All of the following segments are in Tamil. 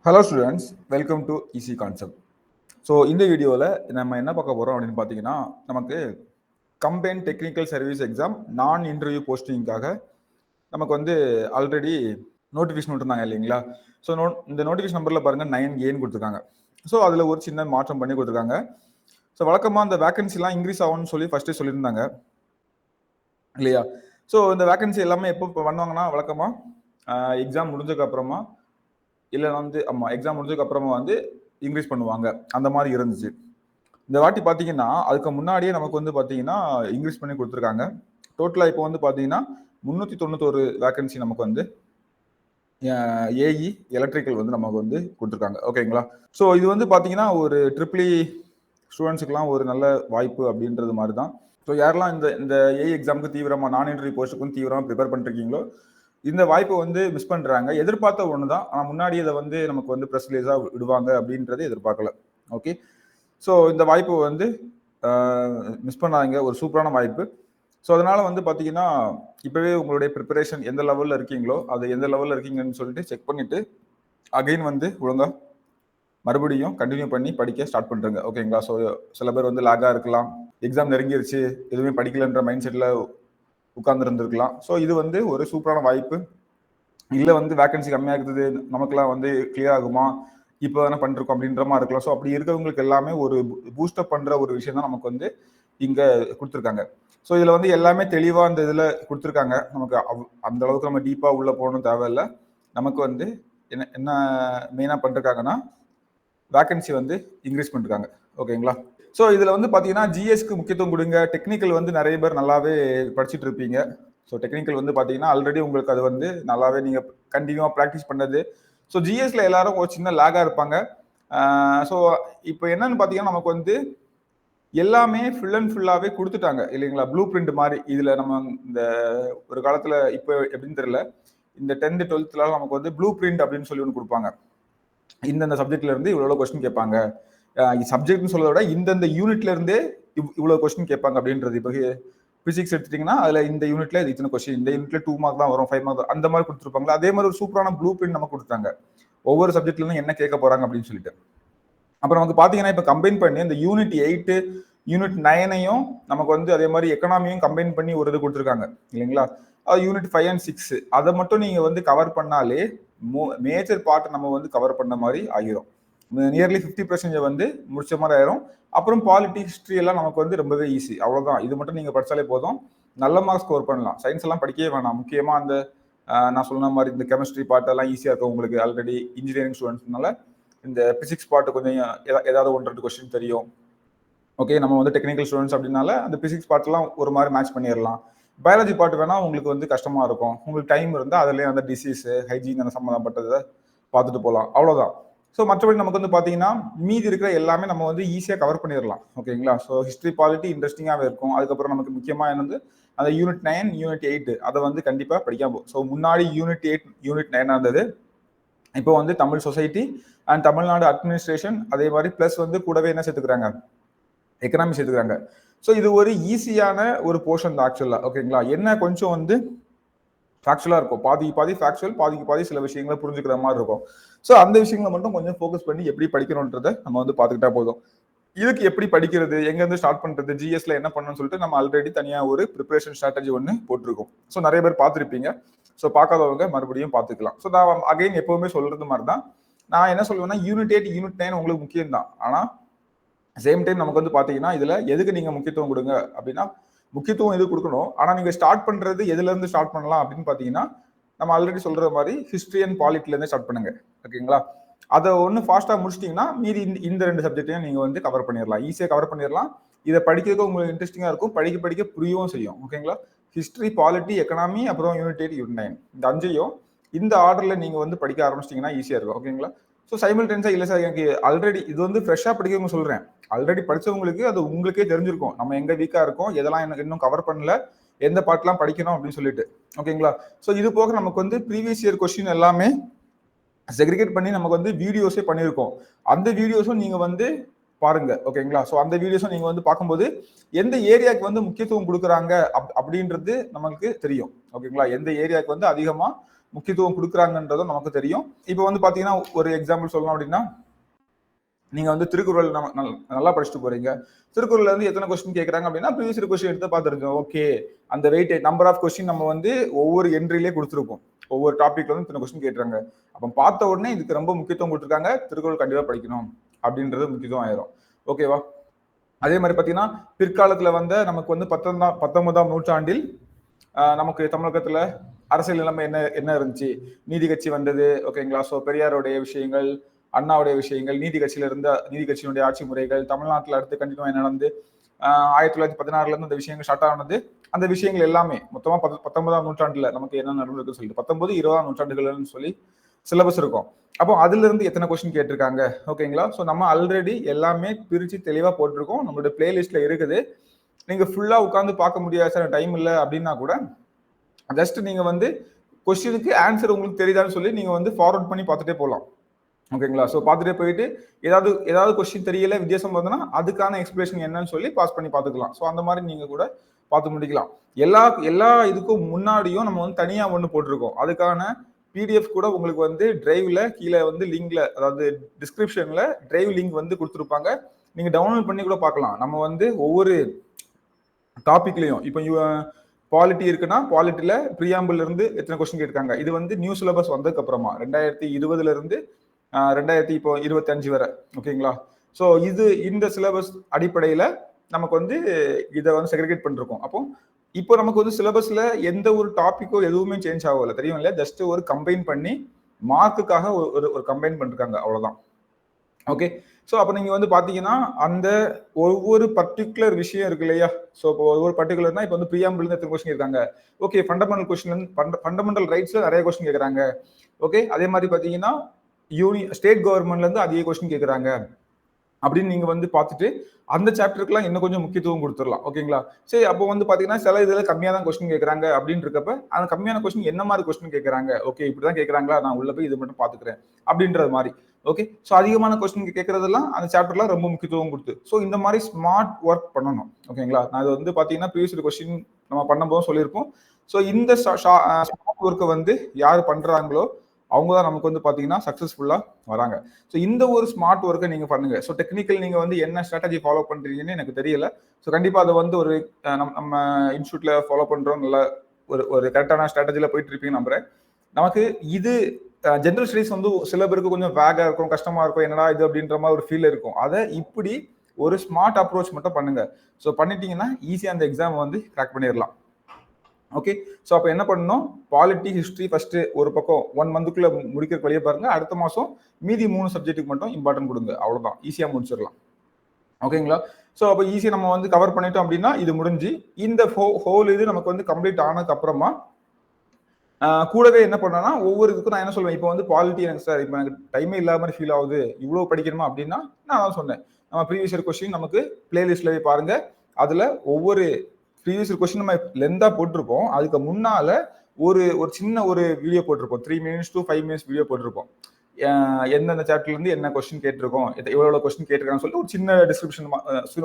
Hello students, welcome to easy concept. So இந்த வீடியோவில் நம்ம என்ன பார்க்க போகிறோம் அப்படின்னு பார்த்தீங்கன்னா, நமக்கு கம்பைன் டெக்னிக்கல் சர்வீஸ் எக்ஸாம் நான் இன்டர்வியூ போஸ்டிங்காக நமக்கு வந்து ஆல்ரெடி நோட்டிஃபிகேஷன் விட்டுருந்தாங்க இல்லைங்களா? ஸோ இந்த நோட்டிஃபிகேஷன் நம்பரில் பாருங்கள் 9Aன்னு கொடுத்துருக்காங்க. ஸோ அதில் ஒரு சின்ன மாற்றம் பண்ணி கொடுத்துருக்காங்க. ஸோ வழக்கமாக அந்த வேகன்சிலாம் இன்க்ரீஸ் ஆகும்னு சொல்லி ஃபஸ்ட்டே சொல்லியிருந்தாங்க இல்லையா? ஸோ இந்த வேகன்சி எல்லாமே எப்போ பண்ணுவாங்கன்னா, வழக்கமாக எக்ஸாம் முடிஞ்சதுக்கு அப்புறமா இல்லை வந்து எக்ஸாம் முடிஞ்சதுக்கு அப்புறமா வந்து இன்க்ரீஸ் பண்ணுவாங்க, அந்த மாதிரி இருந்துச்சு. இந்த வாட்டி பார்த்தீங்கன்னா அதுக்கு முன்னாடியே நமக்கு வந்து பார்த்தீங்கன்னா இன்க்ரீஸ் பண்ணி கொடுத்துருக்காங்க. டோட்டலாக இப்போ வந்து பார்த்தீங்கன்னா 391 வேகன்சி நமக்கு வந்து ஏஇ எலக்ட்ரிக்கல் வந்து நமக்கு வந்து கொடுத்துருக்காங்க. ஓகேங்களா? ஸோ இது வந்து பார்த்தீங்கன்னா ஒரு ட்ரிபிள் ஸ்டூடெண்ட்ஸுக்கெலாம் ஒரு நல்ல வாய்ப்பு அப்படின்றது மாதிரி தான். ஸோ யாரெல்லாம் இந்த ஏஇ எக்ஸாமுக்கு தீவிரமாக நான் இன்டர்வியூ போஸ்ட்டுக்கும் தீவிரமாக ப்ரிப்பேர் பண்ணிருக்கீங்களோ இந்த வாய்ப்பை வந்து மிஸ் பண்ணுறாங்க. எதிர்பார்த்த ஒன்று தான், ஆனால் முன்னாடி இதை வந்து நமக்கு வந்து ப்ரெஸ் ரிலீஸாக விடுவாங்க அப்படின்றத எதிர்பார்க்கல. ஓகே, ஸோ இந்த வாய்ப்பு வந்து மிஸ் பண்ணாங்க, ஒரு சூப்பரான வாய்ப்பு. ஸோ அதனால் வந்து பார்த்தீங்கன்னா இப்போவே உங்களுடைய ப்ரிப்பரேஷன் எந்த லெவலில் இருக்கீங்களோ அது எந்த லெவலில் இருக்கீங்கன்னு சொல்லிட்டு செக் பண்ணிவிட்டு அகைன் வந்து ஒழுங்காக மறுபடியும் கண்டினியூ பண்ணி படிக்க ஸ்டார்ட் பண்ணுறேங்க. ஓகேங்களா? ஸோ சில பேர் வந்து லேக்காக இருக்கலாம், எக்ஸாம் நெருங்கிருச்சு, எதுவுமே படிக்கலன்ற மைண்ட் செட்டில் உட்கார்ந்துருந்துருக்கலாம். ஸோ இது வந்து ஒரு சூப்பரான வாய்ப்பு. இல்லை வந்து வேகன்சி கம்மியாக இருக்குது, நமக்குலாம் வந்து கிளியர் ஆகுமா, இப்போ தானே பண்ணிருக்கோம் அப்படின்ற மாதிரி இருக்கலாம். ஸோ அப்படி இருக்கிறவங்களுக்கு எல்லாமே ஒரு பூஸ்டப் பண்ணுற ஒரு விஷயம் தான் நமக்கு வந்து இங்கே கொடுத்துருக்காங்க. ஸோ இதில் வந்து எல்லாமே தெளிவாக இந்த இதில் கொடுத்துருக்காங்க. நமக்கு அந்த அளவுக்கு நம்ம டீப்பாக உள்ளே போகணும் தேவையில்லை. நமக்கு வந்து என்ன மெயினாக பண்ணிருக்காங்கன்னா வேகன்சி வந்து இன்க்ரீஸ் பண்ணிருக்காங்க. ஓகேங்களா? ஸோ இதில் வந்து பார்த்தீங்கன்னா ஜிஎஸ்க்கு முக்கியத்துவம் கொடுங்க. டெக்னிக்கல் வந்து நிறைய பேர் நல்லாவே படிச்சுட்டு இருப்பீங்க. ஸோ டெக்னிக்கல் வந்து பார்த்தீங்கன்னா ஆல்ரெடி உங்களுக்கு அது வந்து நல்லாவே நீங்கள் கண்டினியூவாக ப்ராக்டிஸ் பண்ணது. ஸோ ஜிஎஸ்ல எல்லாரும் ஒரு சின்ன லேக்காக இருப்பாங்க. ஸோ இப்போ என்னன்னு பார்த்தீங்கன்னா நமக்கு வந்து எல்லாமே ஃபுல் அண்ட் ஃபுல்லாகவே கொடுத்துட்டாங்க இல்லைங்களா? ப்ளூ பிரிண்ட் மாதிரி. இதில் நம்ம இந்த ஒரு காலத்தில் இப்போ எப்படின்னு தெரியல, இந்த 10th 12th நமக்கு வந்து ப்ளூ பிரிண்ட் அப்படின்னு சொல்லி ஒன்று கொடுப்பாங்க. இந்தந்த சப்ஜெக்ட்ல இருந்து இவ்வளோ கொஸ்டின் கேட்பாங்க. சப்ஜெக்ட்னு சொல்றத விட இந்தந்த யூனிட்ல இருந்தே இவ்வளோ கொஸ்டின் கேட்பாங்க அப்படின்றது. இப்போ பிசிக்ஸ் எடுத்துட்டீங்கன்னா அதுல இந்த யூனிட்ல இத்தனை கொஸ்டின், இந்த யூனிட்ல 2 மார்க் தான் வரும், 5 மார்க் அந்த மாதிரி கொடுத்துருப்பாங்களா. அதே மாதிரி ஒரு சூப்பரான ப்ளூ பிரிண்ட் நமக்கு கொடுத்தாங்க, ஒவ்வொரு சப்ஜெக்ட்ல இருந்து என்ன கேட்க போறாங்க அப்படின்னு சொல்லிட்டு. அப்புறம் நமக்கு பாத்தீங்கன்னா இப்போ கம்பைன் பண்ணி இந்த யூனிட் 8 யூனிட் 9ஐயும் நமக்கு வந்து அதே மாதிரி எக்கனாமியும் கம்பைன் பண்ணி ஒரு இது கொடுத்துருக்காங்க இல்லைங்களா? யூனிட் 5 and 6 அதை மட்டும் நீங்க வந்து கவர் பண்ணாலே மேஜர் பார்ட் நம்ம வந்து கவர் பண்ண மாதிரி ஆகிரும். நியர்லி 50% வந்து முடிச்ச மாதிரி ஆயிரும். அப்புறம் பாலிட்டி ஹிஸ்ட்ரி எல்லாம் நமக்கு வந்து ரொம்பவே ஈஸி. அவ்வளவுதான், இது மட்டும் நீங்க படிச்சாலே போதும், நல்ல மார்க் ஸ்கோர் பண்ணலாம். சயின்ஸ் எல்லாம் படிக்கவே வேணாம். முக்கியமா அந்த நான் சொன்ன மாதிரி இந்த கெமிஸ்ட்ரி பார்ட் எல்லாம் ஈஸியா இருக்கும் உங்களுக்கு. ஆல்ரெடி இன்ஜினியரிங் ஸ்டூடெண்ட்ஸ்னால இந்த பிசிக்ஸ் பார்ட் கொஞ்சம் ஏதாவது 1-2 கொஸ்டின் தெரியும். ஓகே, நம்ம வந்து டெக்னிக்கல் ஸ்டூடெண்ட்ஸ் அப்படின்னால அந்த பிசிக்ஸ் பார்ட்லாம் ஒரு மாதிரி மேட்ச் பண்ணிடலாம். பயாலஜி பார்ட் வேணா உங்களுக்கு வந்து கஷ்டமா இருக்கும். உங்களுக்கு டைம் இருந்தால் அதுலேயே அந்த டிசீஸ் ஹைஜீன் அந்த சம்மந்தப்பட்டதை பார்த்துட்டு போகலாம். அவ்வளோதான். ஸோ மற்றபடி நமக்கு வந்து பார்த்தீங்கன்னா மீதி இருக்கிற எல்லாமே நம்ம வந்து ஈஸியாக கவர் பண்ணிடலாம். ஓகேங்களா? ஸோ ஹிஸ்ட்ரி பாலிட்டி இன்ட்ரெஸ்டிங்காகவே இருக்கும். அதுக்கப்புறம் நமக்கு முக்கியமாக வந்து அந்த யூனிட் 9 யூனிட் 8 அதை வந்து கண்டிப்பாக படிக்காம. ஸோ முன்னாடி யூனிட் 8 யூனிட் 9 இருந்தது, இப்போ வந்து Tamil society and Tamil Nadu administration, அதே மாதிரி ப்ளஸ் வந்து கூடவே என்ன சேர்த்துக்கிறாங்க, எக்கனாமி சேர்த்துக்கிறாங்க. ஸோ இது ஒரு ஈஸியான ஒரு போர்ஷன் தான் ஆக்சுவலா. ஓகேங்களா? என்ன கொஞ்சம் வந்து ஃபேக்சுவலா இருக்கும், பாதி ஃபேக்சுவல், பாதி சில விஷயங்களை புரிஞ்சுக்கிற மாதிரி இருக்கும். ஸோ அந்த விஷயங்களை மட்டும் கொஞ்சம் ஃபோக்கஸ் பண்ணி எப்படி படிக்கணுன்றதை நம்ம வந்து பார்த்துக்கிட்டா போதும். இதுக்கு எப்படி படிக்கிறது, எங்கேருந்து ஸ்டார்ட் பண்றது, ஜிஎஸ்ல என்ன பண்ணணும்னு சொல்லிட்டு நம்ம ஆல்ரெடி தனியாக ஒரு ப்ரிப்பரேஷன் ஸ்ட்ராட்டஜி ஒன்று போட்டிருக்கோம். ஸோ நிறைய பேர் பார்த்துருப்பீங்க. ஸோ பார்க்காதவங்க மறுபடியும் பார்த்துக்கலாம். ஸோ நான் அகைன் எப்பவுமே சொல்றது மாதிரி தான், நான் என்ன சொல்லுவேன்னா யூனிட் 8 யூனிட் 9 உங்களுக்கு முக்கியம் தான். ஆனால் சேம் டைம் நமக்கு வந்து பார்த்தீங்கன்னா இதில் எதுக்கு நீங்கள் முக்கியத்துவம் கொடுங்க அப்படின்னா, முக்கியத்துவம் எது கொடுக்கணும், ஆனால் நீங்கள் ஸ்டார்ட் பண்ணுறது எதுலேருந்து ஸ்டார்ட் பண்ணலாம் அப்படின்னு பார்த்தீங்கன்னா, நம்ம ஆல்ரெடி சொல்கிற மாதிரி ஹிஸ்ட்ரி அண்ட் பாலிட்டிலேருந்து ஸ்டார்ட் பண்ணுங்க. ஓகேங்களா? அதை ஒன்று ஃபாஸ்ட்டாக முடிச்சிட்டிங்கன்னா மீதி இந்த 2 சப்ஜெக்டையும் நீங்கள் வந்து கவர் பண்ணிடலாம், ஈஸியாக கவர் பண்ணிடலாம். இதை படிக்கிறதுக்கு உங்களுக்கு இன்ட்ரெஸ்டிங்காக இருக்கும், படிக்க புரியவும் செய்யும். ஓகேங்களா? ஹிஸ்ட்ரி, பாலிட்டி, எக்கனாமி, அப்புறம் யூனிட் 8 யூனிட் 9 இந்த 5ஐயும் இந்த ஆர்டரில் நீங்கள் வந்து படிக்க ஆரம்பிச்சிட்டிங்கன்னா ஈஸியாக இருக்கும். ஓகேங்களா? ஸோ சைமல்டேனியஸாக இல்லை சார் எனக்கு ஆல்ரெடி இது வந்து ஃப்ரெஷ்ஷாக படிக்கிறவங்க சொல்கிறேன், ஆல்ரெடி படித்தவங்களுக்கு அது உங்களுக்கே தெரிஞ்சிருக்கும் நம்ம எங்கே வீக்காக இருக்கோம், எதெல்லாம் எனக்கு இன்னும் கவர் பண்ணல, எந்த பார்ட்லாம் படிக்கணும் அப்படின்னு சொல்லிட்டு. ஓகேங்களா? ஸோ இது போக நமக்கு வந்து ப்ரீவியஸ் இயர் கொஸ்டின் எல்லாமே செக்ரிகேட் பண்ணி நமக்கு வந்து வீடியோஸே பண்ணியிருக்கோம். அந்த வீடியோஸும் நீங்கள் வந்து பாருங்க. ஓகேங்களா? ஸோ அந்த வீடியோஸும் நீங்கள் வந்து பார்க்கும்போது எந்த ஏரியாவுக்கு வந்து முக்கியத்துவம் கொடுக்குறாங்க அப்படின்றது நமக்கு தெரியும். ஓகேங்களா? எந்த ஏரியாவுக்கு வந்து அதிகமாக முக்கியத்துவம் கொடுக்குறாங்கன்றதும் நமக்கு தெரியும். இப்போ வந்து பாத்தீங்கன்னா ஒரு எக்ஸாம்பிள் சொல்லணும் அப்படின்னா, நீங்க வந்து திருக்குறள் நல்லா படிச்சுட்டு போறீங்க. திருக்குறள்ல இருந்து எத்தனை கொஸ்டின் கேட்கறாங்க அப்படின்னா, ப்ரீவியஸ் கொஸ்டின் எடுத்து பார்த்துருக்கோம். ஓகே, அந்த வெயிட்டேஜ் நம்பர் ஆஃப் கொஸ்டின் நம்ம வந்து ஒவ்வொரு என்ட்ரிலே கொடுத்துருப்போம். ஒவ்வொரு டாபிக்ல வந்து இத்தனை கொஸ்டின் கேட்கறாங்க. அப்ப பார்த்த உடனே இதுக்கு ரொம்ப முக்கியத்துவம் கொடுத்துருக்காங்க. திருக்குறள் கண்டிப்பா படிக்கணும் அப்படின்றது முக்கியத்துவம் ஆயிரும். ஓகேவா? அதே மாதிரி பாத்தீங்கன்னா, பிற்காலத்துல வந்து நமக்கு வந்து 19ஆம் நூற்றாண்டில் நமக்கு தமிழகத்துல அரசியல் நிலைமை என்ன இருந்துச்சு, நீதி கட்சி வந்தது. ஓகேங்களா? ஸோ பெரியாருடைய விஷயங்கள், அண்ணாவுடைய விஷயங்கள், நீதி கட்சியினுடைய ஆட்சி முறைகள், தமிழ்நாட்டில் அடுத்து கண்டினியூ நடந்து 1916ல இருந்து இந்த விஷயங்கள் ஸ்டார்ட் ஆனது. அந்த விஷயங்கள் எல்லாமே மொத்தமா 19ஆம் நூற்றாண்டுல நமக்கு என்ன நடந்திருக்கு சொல்லிட்டு 19, 20ஆம் நூற்றாண்டுகள்னு சொல்லி சிலபஸ் இருக்கும். அப்போ அதுல இருந்து எத்தனை கொஸ்டின் கேட்டிருக்காங்க. ஓகேங்களா? ஸோ நம்ம ஆல்ரெடி எல்லாமே பிரிச்சு தெளிவா போட்டிருக்கோம். நம்மளுடைய பிளேலிஸ்ட்ல இருக்குது. நீங்க ஃபுல்லா உட்காந்து பார்க்க முடியாது சார், டைம் இல்லை அப்படின்னா கூட ஜஸ்ட் நீங்க வந்து கொஸ்டினுக்கு ஆன்சர் உங்களுக்கு தெரியுதான்னு சொல்லி நீங்க வந்து ஃபார்வர்ட் பண்ணி பார்த்துட்டே போகலாம். ஓகேங்களா? ஸோ பார்த்துட்டே போயிட்டு ஏதாவது கொஸ்டின் தெரியல, வித்தியாசம் வந்ததுன்னா அதுக்கான எக்ஸ்பிளேஷன் என்னன்னு சொல்லி பாஸ் பண்ணி பார்த்துக்கலாம். ஸோ அந்த மாதிரி நீங்க கூட பார்த்து முடிக்கலாம். எல்லா இதுக்கும் முன்னாடியும் நம்ம வந்து தனியா ஒன்று போட்டிருக்கோம். அதுக்கான பிடிஎஃப் கூட உங்களுக்கு வந்து டிரைவ்ல கீழே வந்து லிங்க்ல, அதாவது டிஸ்கிரிப்ஷன்ல டிரைவ் லிங்க் வந்து கொடுத்துருப்பாங்க. நீங்க டவுன்லோட் பண்ணி கூட பார்க்கலாம். நம்ம வந்து ஒவ்வொரு டாபிக்லயும் இப்போ பாலிட்டி இருக்குன்னா பாலிட்டில பிரியாம்பிள் இருந்து எத்தனை கொஸ்டின் கேட்காங்க. இது வந்து நியூ சிலபஸ் வந்ததுக்கு அப்புறமா 2020ல இருந்து 2025 வரை. ஓகேங்களா? ஸோ இந்த சிலபஸ் அடிப்படையில நமக்கு வந்து இதை வந்து செக்ரிகேட் பண்ணிருக்கோம். அப்போ இப்போ நமக்கு வந்து சிலபஸ்ல எந்த ஒரு டாபிக்கோ எதுவுமே சேஞ்ச் ஆகல, தெரியும் இல்லையா? ஜஸ்ட் ஒரு கம்பைன் பண்ணி மார்க்குக்காக ஒரு கம்பைன் பண்ணிருக்காங்க, அவ்வளவுதான். ஓகே, ஸோ அப்போ நீங்க வந்து பாத்தீங்கன்னா அந்த ஒவ்வொரு பர்டிகுலர் விஷயம் இருக்கு இல்லையா? ஸோ இப்போ ஒவ்வொரு பர்டிகுலர்னா இப்போ வந்து பிரியாம்பிள் எத்தனை கொஸ்டின் இருக்காங்க. ஓகே, ஃபண்டமெண்டல் ரைட்ஸ்ல நிறைய கொஸ்டின் கேட்கறாங்க. ஓகே, அதே மாதிரி பாத்தீங்கன்னா ஸ்டேட் கவர்மெண்ட்ல இருந்து அதிக கொஸ்டின் கேட்கறாங்க அப்படின்னு நீங்க வந்து பார்த்துட்டு அந்த சாப்டருக்குலாம் இன்னும் கொஞ்சம் முக்கியத்துவம் கொடுத்துடலாம். ஓகேங்களா? சரி, அப்போ வந்து பாத்தீங்கன்னா சில இதுல கம்மியா தான் கொஸ்டின் கேட்கறாங்க அப்படின்னு இருக்கப்ப அந்த கம்மியான கொஸ்டின் என்ன மாதிரி கொஸ்டின் கேட்கறாங்க, ஓகே இப்படிதான் கேட்கறாங்களா, நான் உள்ள போய் இது மட்டும் பாத்துக்கிறேன் அப்படின்றது மாதிரி. ஓகே, ஸோ அதிகமான கொஸ்டின் கேட்கறதெல்லாம் அந்த சாப்டர்லாம் ரொம்ப முக்கியத்துவம் கொடுத்து ஸோ இந்த மாதிரி ஸ்மார்ட் ஒர்க் பண்ணணும். ஓகேங்களா? நான் இது வந்து பாத்தீங்கன்னா ப்ரீவியஸ் கொஸ்டின் நம்ம பண்ணும்போது சொல்லியிருப்போம். ஸோ இந்த ஸ்மார்ட் ஒர்க்கை வந்து யார் பண்றாங்களோ அவங்க தான் நமக்கு வந்து பாத்தீங்கன்னா சக்சஸ்ஃபுல்லா வராங்க. ஸோ இந்த ஒரு ஸ்மார்ட் ஒர்க்கை நீங்க பண்ணுங்க. ஸோ டெக்னிக்கல் நீங்க வந்து என்ன ஸ்ட்ராட்டஜி ஃபாலோ பண்றீங்கன்னு எனக்கு தெரியல. ஸோ கண்டிப்பா அதை வந்து ஒரு நம்ம இன்ஸ்டியூட்ல ஃபாலோ பண்றோம், நல்ல ஒரு கரெக்டான ஸ்ட்ராட்டஜில போயிட்டு இருப்பீங்க நம்புறேன். நமக்கு இது ஜெனரல் ஸ்டடீஸ் வந்து சில பேருக்கு கொஞ்சம் வேகா இருக்கும், கஷ்டமா இருக்கும், என்னடா இது அப்படின்ற மாதிரி ஒரு ஃபீல் இருக்கும். அதை இப்படி ஒரு ஸ்மார்ட் அப்ரோச் மட்டும் பண்ணுங்க. ஸோ பண்ணிட்டீங்கன்னா ஈஸியா அந்த எக்ஸாம் வந்து கிராக் பண்ணிடலாம். ஓகே, ஸோ அப்போ என்ன பண்ணணும், பாலிட்டி ஹிஸ்ட்ரி ஃபர்ஸ்ட் ஒரு பக்கம் 1 மந்த்துக்குள்ள முடிக்கிற வழியை பாருங்க. அடுத்த மாசம் மீதி 3 சப்ஜெக்ட்டுக்கு மட்டும் இம்பார்ட்டன்ட் கொடுங்க. அவ்வளவுதான், ஈஸியா முடிச்சிடலாம். ஓகேங்களா? ஸோ அப்போ ஈஸியா நம்ம வந்து கவர் பண்ணிட்டோம் அப்படின்னா இது முடிஞ்சு இந்த ஹோல் இது நமக்கு வந்து கம்ப்ளீட் ஆனதுக்கு அப்புறமா கூடவே என்ன பண்ணனா ஒவ்வொரு இதுக்கும் நான் என்ன சொல்லுவேன், இப்போ வந்து பாலிட்டி எனக்கு சார் இப்போ எனக்கு டைமே இல்லாத மாதிரி ஃபீல் ஆகுது, இவ்வளவு படிக்கணுமா அப்படின்னா நான் தான் சொன்னேன், நம்ம ப்ரீவியஸ் இயர் கொஸ்டின் நமக்கு பிளேலிஸ்ட்ல போய் பாருங்க. அதுல ஒவ்வொரு ப்ரீவியஸ் இயர் கொஸ்டின் நம்ம லென்த்தா போட்டிருப்போம். அதுக்கு முன்னால ஒரு சின்ன ஒரு வீடியோ போட்டிருப்போம், 3 minutes to 5 minutes வீடியோ போட்டிருப்போம். எந்தெந்த சாப்டர்ல இருந்து என்ன கொஸ்டின் கேட்டிருக்கோம், எவ்வளவு கொஸ்டின் கேட்டிருக்கான்னு சொல்லிட்டு ஒரு சின்ன டிஸ்கிரிப்ஷன்,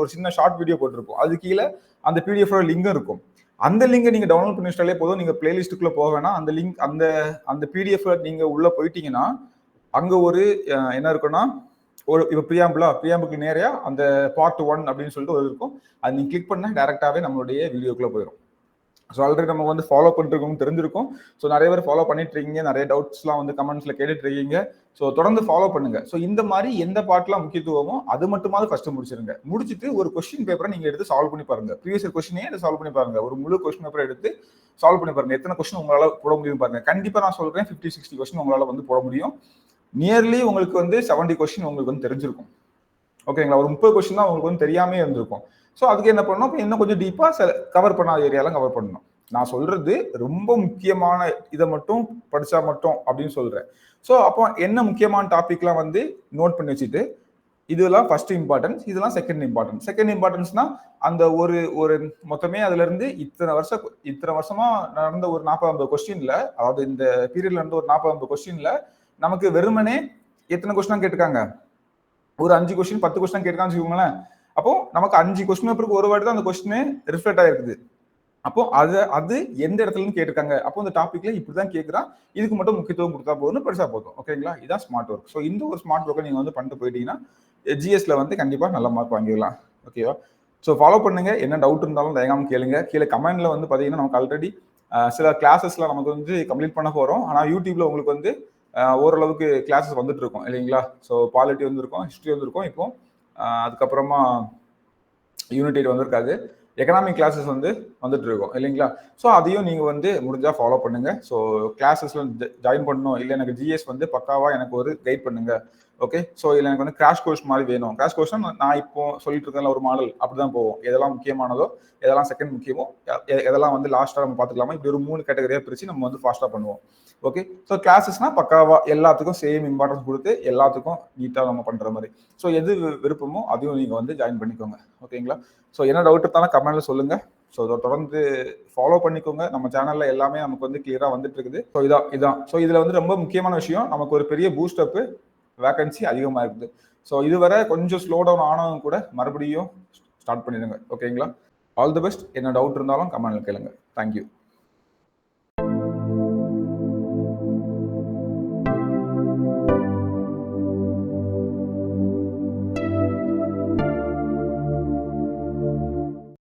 ஒரு சின்ன ஷார்ட் வீடியோ போட்டிருப்போம். அது கீழே அந்த பிடிஎஃப் லிங்க் இருக்கும். அந்த லிங்கை நீங்க டவுன்லோட் பண்ணி வச்சாலே போதும். நீங்க பிளேலிஸ்டுக்குள்ள போக வேணாம். அந்த லிங்க் அந்த பிடிஎஃப் நீங்க உள்ள போயிட்டீங்கன்னா அங்க ஒரு என்ன இருக்குன்னா ஒரு இப்போ பிரியாம்புக்கு நேரையா அந்த பார்ட் 1 அப்படின்னு சொல்லிட்டு ஒரு இருக்கும். அது நீங்க கிளிக் பண்ணா டைரக்டாவே நம்மளுடைய வீடியோக்குள்ள போயிடும். ஸோ ஆல்ரெடி நம்ம வந்து ஃபாலோ பண்ணிருக்கோம், தெரிஞ்சிருக்கும். ஸோ நிறைய பேர் ஃபாலோ பண்ணிட்டு இருக்கீங்க, நிறைய டவுட்ஸ்லாம் வந்து கமெண்ட்ஸ்ல கேட்டுட்டு இருக்கீங்க. ஸோ தொடர்ந்து ஃபாலோ பண்ணுங்க. ஸோ இந்த மாதிரி எந்த பார்ட்லாம் முக்கியத்துவமோ அது மட்டுமாவது ஃபர்ஸ்ட் முடிச்சிருங்க. முடிச்சுட்டு ஒரு கொஸ்டின் பேப்பரை நீங்க எடுத்து சால்வ் பண்ணி பாருங்க. ப்ரீவியஸ் கொஸ்டினே எடுத்து சால்வ் பண்ணி பாருங்க. ஒரு முழு கொஸ்டின் பேப்பர் எடுத்து சால்வ் பண்ணி பாருங்க. எத்தனை கொஸ்டின் உங்களால போட முடியும் பாருங்க. கண்டிப்பா நான் சொல்றேன் 50-60 கொஸ்டின் உங்களால வந்து போட முடியும். நியர்லி உங்களுக்கு வந்து 70 கொஸ்டின் உங்களுக்கு வந்து தெரிஞ்சிருக்கும். ஓகேங்களா? ஒரு 30 கொஸ்டின் தான் உங்களுக்கு வந்து தெரியாமே இருந்திருக்கும். ஸோ அதுக்கு என்ன பண்ணணும், இன்னும் கொஞ்சம் டீப்பா கவர் பண்ணாத ஏரியாலாம் கவர் பண்ணணும். நான் சொல்றது ரொம்ப முக்கியமான இதை மட்டும் படிச்சா மட்டும் அப்படின்னு சொல்றேன். ஸோ அப்போ என்ன முக்கியமான டாபிக்லாம் வந்து நோட் பண்ணி வச்சுட்டு இதெல்லாம் ஃபர்ஸ்ட் இம்பார்ட்டன்ஸ், இதெல்லாம் செகண்ட் இம்பார்ட்டன்ஸ். செகண்ட் இம்பார்ட்டன்ஸ்னா அந்த ஒரு மொத்தமே அதுல இருந்து இத்தனை வருஷமா நடந்த ஒரு 40-50 கொஸ்டின்ல, அதாவது இந்த பீரியட்ல இருந்து ஒரு 40-50 கொஸ்டின்ல நமக்கு வெறுமனே எத்தனை கொஸ்டின் கேட்டிருக்காங்க, ஒரு 5 கொஸ்டின் 10 கொஸ்டின் கேட்டிருக்கான்னு வச்சுக்கோங்களேன். அப்போ நமக்கு 5 கொஸ்டின் பேப்பருக்கு ஒரு வாட்டி தான் அந்த கொஸ்டின் ரிஃப்ளெக்ட் ஆயிருக்குது. அப்போ அது எந்த இடத்துலன்னு கேட்டிருக்காங்க, அப்போ அந்த டாபிக்ல இப்படிதான் கேட்குறான், இதுக்கு மட்டும் முக்கியத்துவம் கொடுத்தா போதும்னு பெருசா போதும். ஓகேங்களா? இதான் ஸ்மார்ட் ஒர்க். ஸோ இந்த ஒரு ஸ்மார்ட் ஒர்க்கை நீங்க வந்து பண்ணிட்டு போயிட்டீங்கன்னா ஜிஎஸ்ல வந்து கண்டிப்பா நல்ல மார்க் வாங்கிடலாம். ஓகேவா? ஸோ ஃபாலோ பண்ணுங்க. என்ன டவுட் இருந்தாலும் தயங்காம கேளுங்க. கீழே கமெண்ட்ல வந்து பாத்தீங்கன்னா நமக்கு ஆல்ரெடி சில கிளாஸஸ்ல நமக்கு வந்து கம்ப்ளீட் பண்ண போறோம். ஆனா யூடியூப்ல உங்களுக்கு வந்து ஓரளவுக்கு கிளாஸஸ் வந்துட்டு இருக்கும் இல்லைங்களா? ஸோ பாலிட்டி வந்திருக்கும், ஹிஸ்ட்ரி வந்திருக்கும். இப்போ அதுக்கப்புறமா யூனிட் வந்திருக்காது. எக்கனாமிக் கிளாஸஸ் வந்து வந்துட்டு இருக்கும் இல்லைங்களா? ஸோ அதையும் நீங்க வந்து முடிஞ்சா ஃபாலோ பண்ணுங்க. ஸோ கிளாஸஸ்ல ஜாயின் பண்ணணும், இல்லை எனக்கு ஜிஎஸ் வந்து பக்காவா எனக்கு ஒரு கைட் பண்ணுங்க. ஓகே, ஸோ இல்லை எனக்கு வந்து கிராஷ் கோர்ஸ் மாதிரி வேணும். கிராஷ் கோர்ஸ் நான் இப்போ சொல்லிட்டு இருக்கேன் ஒரு மாடல் அப்படிதான் போவோம். எதெல்லாம் முக்கியமானதோ, எதெல்லாம் செகண்ட் முக்கியமோ, எதெல்லாம் வந்து லாஸ்டா நம்ம பார்த்துக்கலாமா, இப்படி ஒரு 3 கேட்டகரியா பிரிச்சு நம்ம வந்து ஃபாஸ்டா பண்ணுவோம். ஓகே, ஸோ கிளாஸஸ்னா பக்காவா எல்லாத்துக்கும் சேம் இம்பார்ட்டன்ஸ் கொடுத்து எல்லாத்துக்கும் நீட்டாக நம்ம பண்ற மாதிரி. ஸோ எது விருப்பமோ அதையும் நீங்க வந்து ஜாயின் பண்ணிக்கோங்க. ஓகேங்களா? ஸோ என்ன டவுட் இருந்தாலும் கமெண்ட்ல சொல்லுங்க. ஸோ இதை தொடர்ந்து ஃபாலோ பண்ணிக்கோங்க. நம்ம சேனல்ல எல்லாமே நமக்கு வந்து கிளியரா வந்துட்டு இருக்குது. ஸோ இதான் ஸோ இதுல வந்து ரொம்ப முக்கியமான விஷயம், நமக்கு ஒரு பெரிய பூஸ்ட் அப் வேகன்சி அதிகமா இருக்குது. ஸோ இதுவரை கொஞ்சம் ஸ்லோ டவுன் ஆனவங்க கூட மறுபடியும் ஸ்டார்ட் பண்ணிடுங்க. ஓகேங்களா? All the best. என்ன டவுட் இருந்தாலும் கமெண்ட்ல கேளுங்க. தேங்க்யூ.